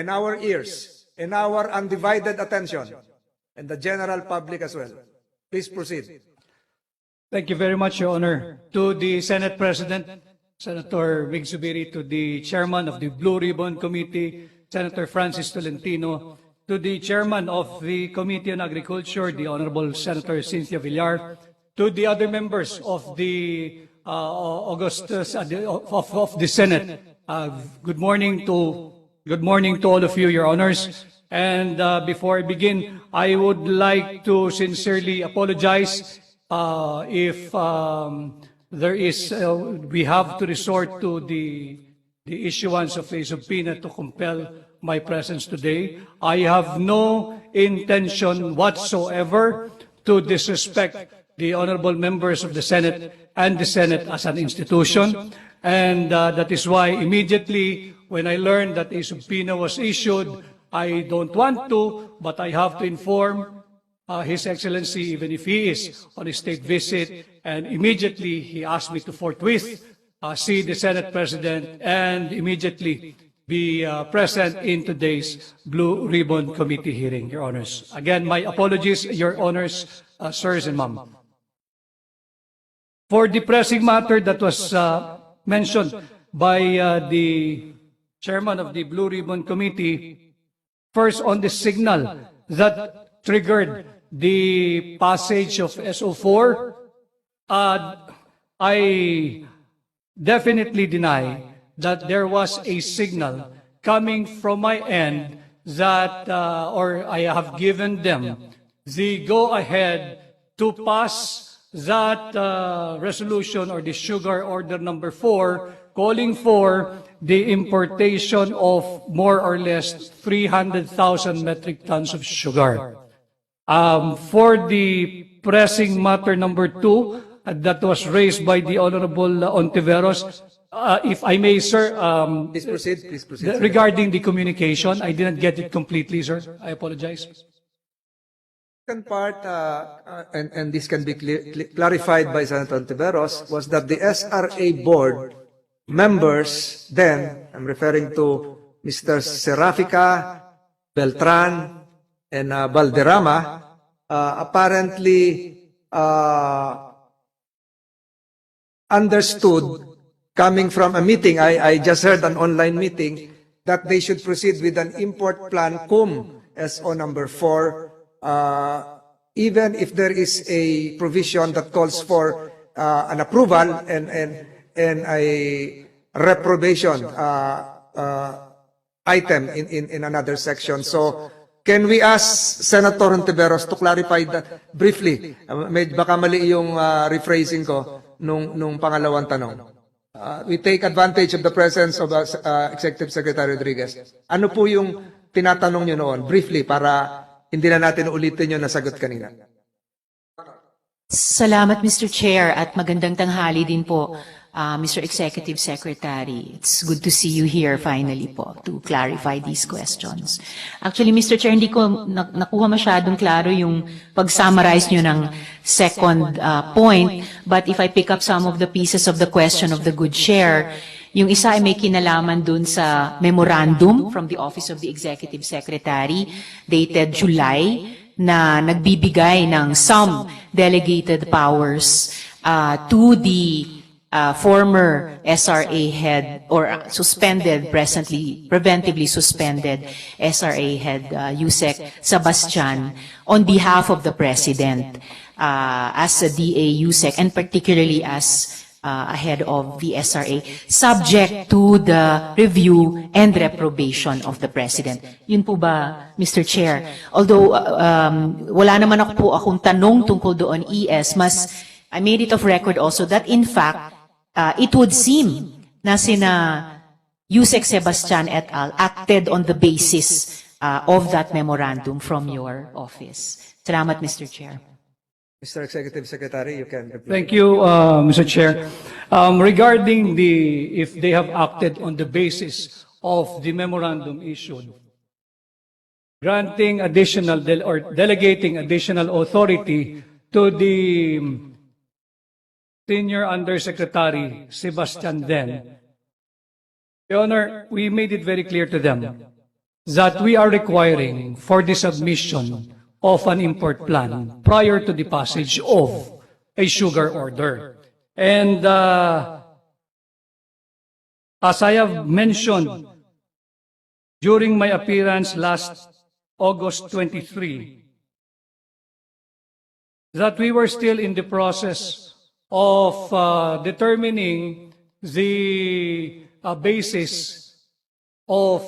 and our ears and our undivided attention, and the general public as well. Please proceed. Thank you very much, Your Honor. To the Senate President, Senator Mig Zubiri, to the Chairman of the Blue Ribbon Committee, Senator Francis Tolentino, to the Chairman of the Committee on Agriculture, the Honorable Senator Cynthia Villar, to the other members of the Augustus of the Senate. Good morning to all of you, Your Honors. And before I begin, I would like to sincerely apologize if there is we have to resort to the issuance of a subpoena to compel my presence today. I have no intention whatsoever to disrespect the honorable members of the Senate and the Senate as an institution. And that is why immediately when I learned that a subpoena was issued, I don't want to, but I have to inform His Excellency, even if he is on a state visit, and immediately he asked me to forthwith see the Senate President and immediately be present in today's Blue Ribbon Committee hearing, Your Honors. Again, my apologies, Your Honors, sirs and ma'am. For the pressing matter that was mentioned by the Chairman of the Blue Ribbon Committee, first on the signal that triggered the passage of SO4, I definitely deny that there was a signal coming from my end that, or I have given them the go-ahead to pass that resolution or the sugar order number 4, calling for the importation of more or less 300,000 metric tons of sugar. For the pressing matter number 2, that was raised by the Honorable Ontiveros, if I may, sir, Please proceed, please proceed. regarding the communication, I didn't get it completely, sir. I apologize. Second part, and this can be clarified by Senator Ontiveros, was that the SRA board members then, I'm referring to Mr. Serafica, Beltran, and Valderrama, apparently understood, coming from a meeting, I just heard an online meeting, that they should proceed with an import plan cum SO number 4, even if there is a provision that calls for an approval and a reprobation item in another section. So, can we ask Senator Ontiveros to clarify that briefly? Baka mali yung rephrasing ko nung pangalawang tanong. We take advantage of the presence of Executive Secretary Rodriguez. Ano po yung tinatanong nyo noon? Briefly, para hindi na natin ulitin yung nasagot kanina. Salamat, Mr. Chair, at magandang tanghali din po, Mr. Executive Secretary. It's good to see you here finally po to clarify these questions. Actually, Mr. Chair, hindi ko nakuha masyadong klaro yung pag-summarize nyo ng second point, but if I pick up some of the pieces of the question of the good chair, yung isa ay may kinalaman dun sa memorandum from the Office of the Executive Secretary dated July na nagbibigay ng some delegated powers to the former SRA head or suspended, presently, preventively suspended SRA head Yusek Sebastian on behalf of the President as a DA Yusek and particularly as ahead of the SRA, subject to the review and reprobation of the President. Yun po ba, Mr. Chair? Although wala naman ako po akong tanong tungkol doon, mas I made it of record also that in fact, it would seem na sina Yusek Sebastian et al. Acted on the basis of that memorandum from your office. Salamat, Mr. Chair. Mr. Executive Secretary, you can reply. Thank you, Mr. Chair. Regarding if they have acted on the basis of the memorandum issued, granting additional or delegating additional authority to the Senior Undersecretary Sebastian then, Your Honor, we made it very clear to them that we are requiring for the submission of an import plan prior to the passage of a sugar order. And as I have mentioned during my appearance last August 23, that we were still in the process of determining the basis of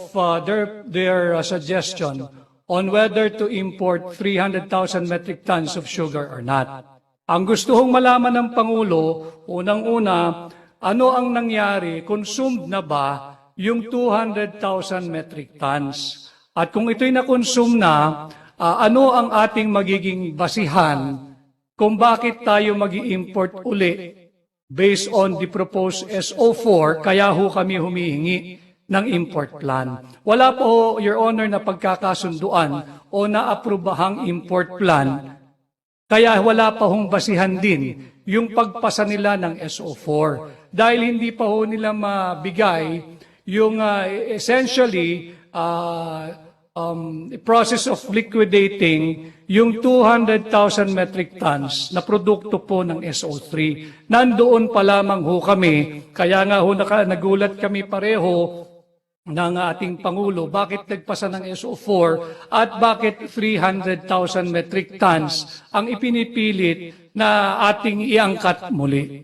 their suggestion on whether to import 300,000 metric tons of sugar or not. Ang gusto hong malaman ng Pangulo, unang-una, ano ang nangyari, consumed na ba yung 200,000 metric tons? At kung ito'y na-consume na, ano ang ating magiging basihan kung bakit tayo mag-i-import uli based on the proposed SO4, kaya ho kami humihingi ng import plan. Wala po, Your Honor, na pagkakasunduan o naaprobahang import plan, kaya wala pa hong basihan din yung pagpasa nila ng SO4. Dahil hindi pa ho nila mabigay yung essentially process of liquidating yung 200,000 metric tons na produkto po ng SO3. Nandoon pa lamang ho kami, kaya nga ho nagulat kami pareho ng ating Pangulo, bakit nagpasa ng SO4 at bakit 300,000 metric tons ang ipinipilit na ating iangkat muli.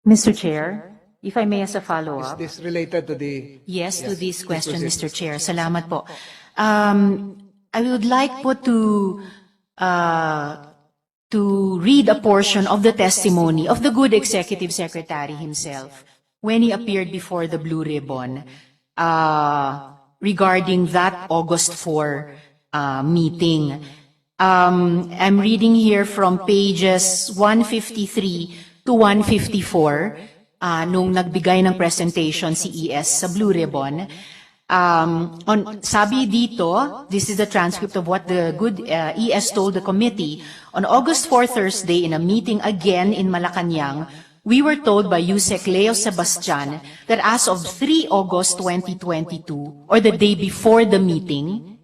Mr. Chair, if I may as a Is follow-up. this related to the... Yes, to this question, proceed. Mr. Chair. Salamat po. I would like po to read a portion of the testimony of the good Executive Secretary himself when he appeared before the Blue Ribbon regarding that August 4 meeting. I'm reading here from pages 153 to 154 nung nagbigay ng presentation si ES sa Blue Ribbon. Sabi dito, this is the transcript of what the good ES told the committee. On August 4 Thursday, in a meeting again in Malacanang, we were told by Yusek Leo Sebastian that as of 3 August 2022, or the day before the meeting,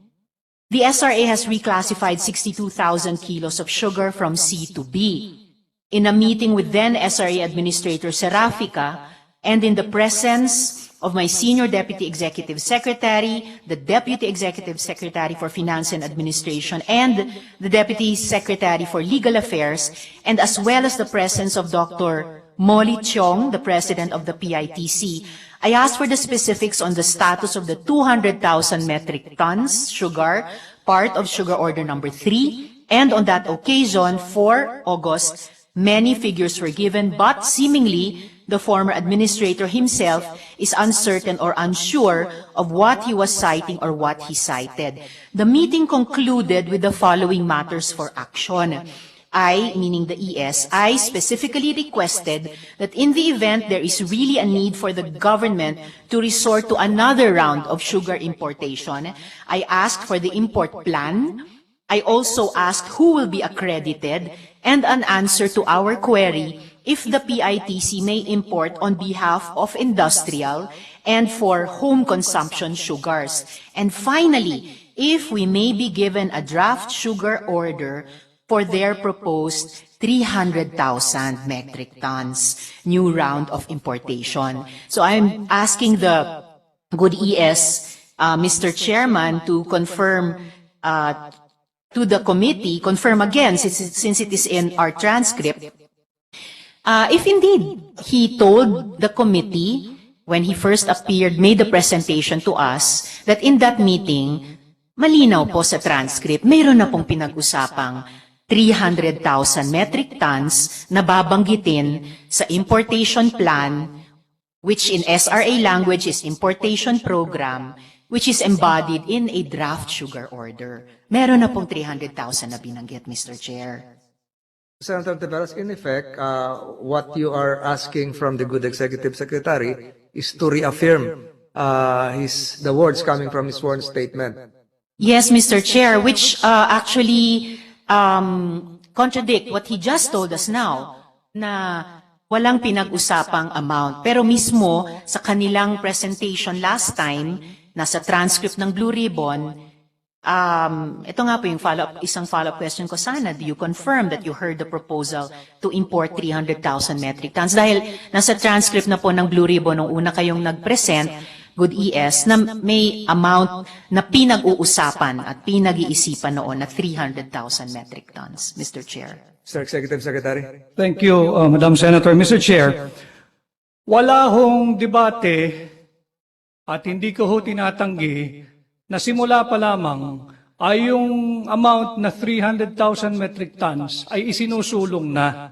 the SRA has reclassified 62,000 kilos of sugar from C to B. In a meeting with then SRA Administrator Serafica, and in the presence of my Senior Deputy Executive Secretary, the Deputy Executive Secretary for Finance and Administration, and the Deputy Secretary for Legal Affairs, and as well as the presence of Dr. Molly Chong, the President of the PITC, I asked for the specifics on the status of the 200,000 metric tons sugar, part of Sugar Order Number 3, and on that occasion, 4 August, many figures were given, but seemingly, the former administrator himself is uncertain or unsure of what he was citing or what he cited. The meeting concluded with the following matters for action. I, meaning the ES, I specifically requested that in the event there is really a need for the government to resort to another round of sugar importation, I asked for the import plan. I also asked who will be accredited, and an answer to our query if the PITC may import on behalf of industrial and for home consumption sugars. And finally, if we may be given a draft sugar order for their proposed 300,000 metric tons new round of importation. So I'm asking the good ES, Mr. Chairman, to confirm to the committee, confirm again, since it is in our transcript, if indeed he told the committee when he first appeared, made the presentation to us, that in that meeting, malinaw po sa transcript, mayroon na pong pinag-usapang 300,000 metric tons na babanggitin sa importation plan, which in SRA language is importation program, which is embodied in a draft sugar order. Meron na pong 300,000 na binanggit, Mr. Chair. Senator Teveros, in effect, what you are asking from the good Executive Secretary is to reaffirm the words coming from his sworn statement. Yes, Mr. Chair, which actually contradict what he just told us now, na walang pinag-usapang amount. Pero mismo sa kanilang presentation last time, nasa transcript ng Blue Ribbon, ito nga po yung isang follow-up question ko sana, do you confirm that you heard the proposal to import 300,000 metric tons? Dahil nasa transcript na po ng Blue Ribbon nung una kayong nag-present, Good ES, na may amount na pinag-uusapan at pinag-iisipan noon na 300,000 metric tons, Mr. Chair. Mr. Executive Secretary. Thank you, Madam Senator. Mr. Chair, wala hong debate at hindi ko ho tinatanggi na simula pa lamang ay yung amount na 300,000 metric tons ay isinusulong na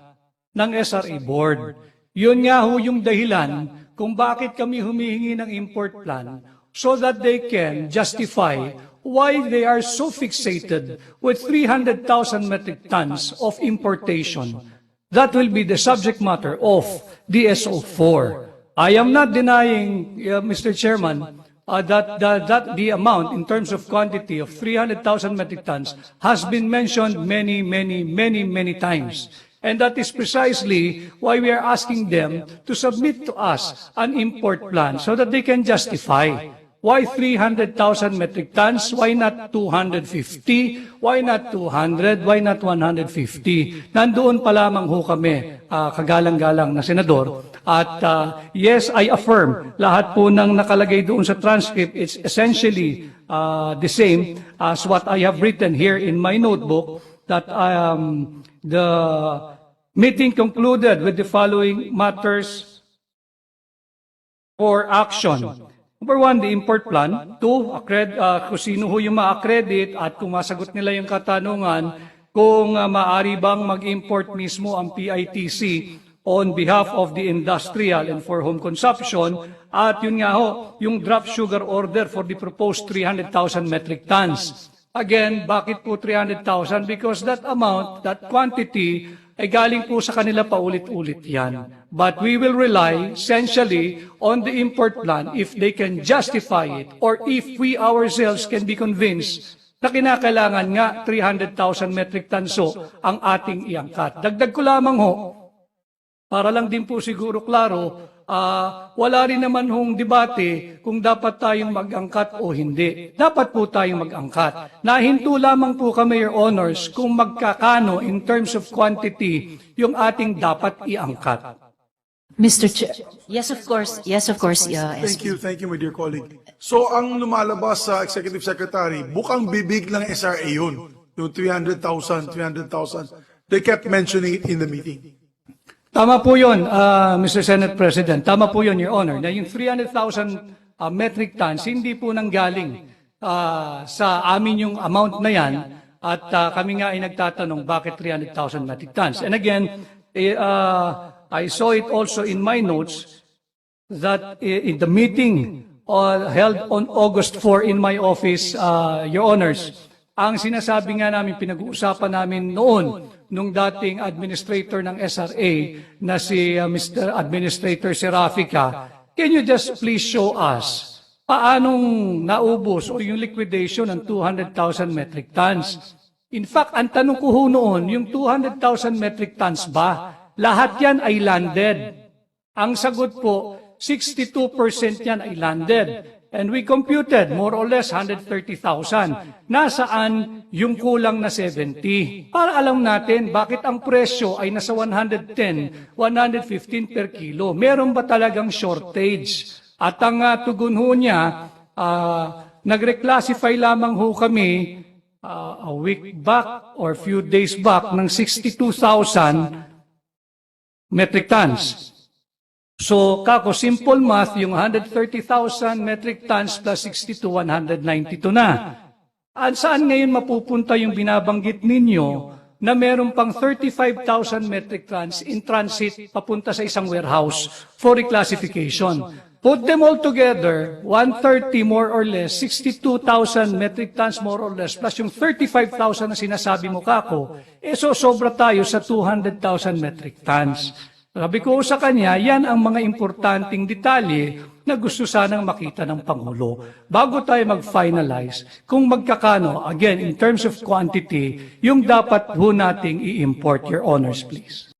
ng SRA Board. Yun nga ho yung dahilan kung bakit kami humihingi ng import plan so that they can justify why they are so fixated with 300,000 metric tons of importation. That will be the subject matter of DSO4. I am not denying, Mr. Chairman, that the amount in terms of quantity of 300,000 metric tons has been mentioned many times. And that is precisely why we are asking them to submit to us an import plan so that they can justify. Why 300,000 metric tons? Why not 250? Why not 200? Why not 150? Nandoon pa lamang ho kami, kagalang-galang na senador. At yes, I affirm, lahat po ng nakalagay doon sa transcript, it's essentially the same as what I have written here in my notebook, that the meeting concluded with the following matters for action. Number one, the import plan. Two, kung sino ho yung ma-accredit at kung masagot nila yung katanungan, kung maaari bang mag-import mismo ang PITC on behalf of the industrial and for home consumption. At yun nga ho, yung draft sugar order for the proposed 300,000 metric tons. Again, bakit po 300,000? Because that amount, that quantity, ay galing po sa kanila paulit-ulit yan. But we will rely essentially on the import plan if they can justify it or if we ourselves can be convinced na kinakailangan nga 300,000 metric tons ang ating iangkat. Dagdag ko lamang ho, para lang din po siguro klaro, wala rin naman hong debate kung dapat tayong mag-angkat o hindi. Dapat po tayong mag-angkat. Nahinto lamang po kami, Your Honors, kung magkakano in terms of quantity yung ating dapat iangkat. Mr. Chair. Yes, of course. Yes, of course. Thank you, my dear colleague. So, ang lumalabas sa Executive Secretary, bukang bibig ng SRA yun. Yung 300,000. They kept mentioning it in the meeting. Tama po yun, Mr. Senate President. Tama po yun, Your Honor, na yung 300,000 metric tons, hindi po nanggaling sa amin yung amount na yan. At kami nga ay nagtatanong, bakit 300,000 metric tons? And again, I saw it also in my notes that in the meeting held on August 4 in my office, Your Honors, ang sinasabi nga namin, pinag-uusapan namin noon, nung dating administrator ng SRA na si Mr. Administrator Serafica, can you just please show us paanong naubos o yung liquidation ng 200,000 metric tons? In fact, ang tanong ko ho noon, yung 200,000 metric tons ba, lahat yan ay landed? Ang sagot po, 62% yan ay landed. And we computed more or less 130,000. Nasaan yung kulang na 70? Para alam natin bakit ang presyo ay nasa 110, 115 per kilo. Meron ba talagang shortage? At ang tugon ho niya, nag-reclassify lamang ho kami a week back or few days back ng 62,000 metric tons. So, kako, simple math, yung 130,000 metric tons plus 62, 192 na. At saan ngayon mapupunta yung binabanggit ninyo na meron pang 35,000 metric tons in transit papunta sa isang warehouse for reclassification? Put them all together, 130 more or less, 62,000 metric tons more or less, plus yung 35,000 na sinasabi mo, kako, so sobra tayo sa 200,000 metric tons. Sabi ko sa kanya, yan ang mga importanteng detalye na gusto sanang makita ng Pangulo. Bago tayo mag-finalize, kung magkakano, again, in terms of quantity, yung dapat ho nating i-import, Your Honors, please.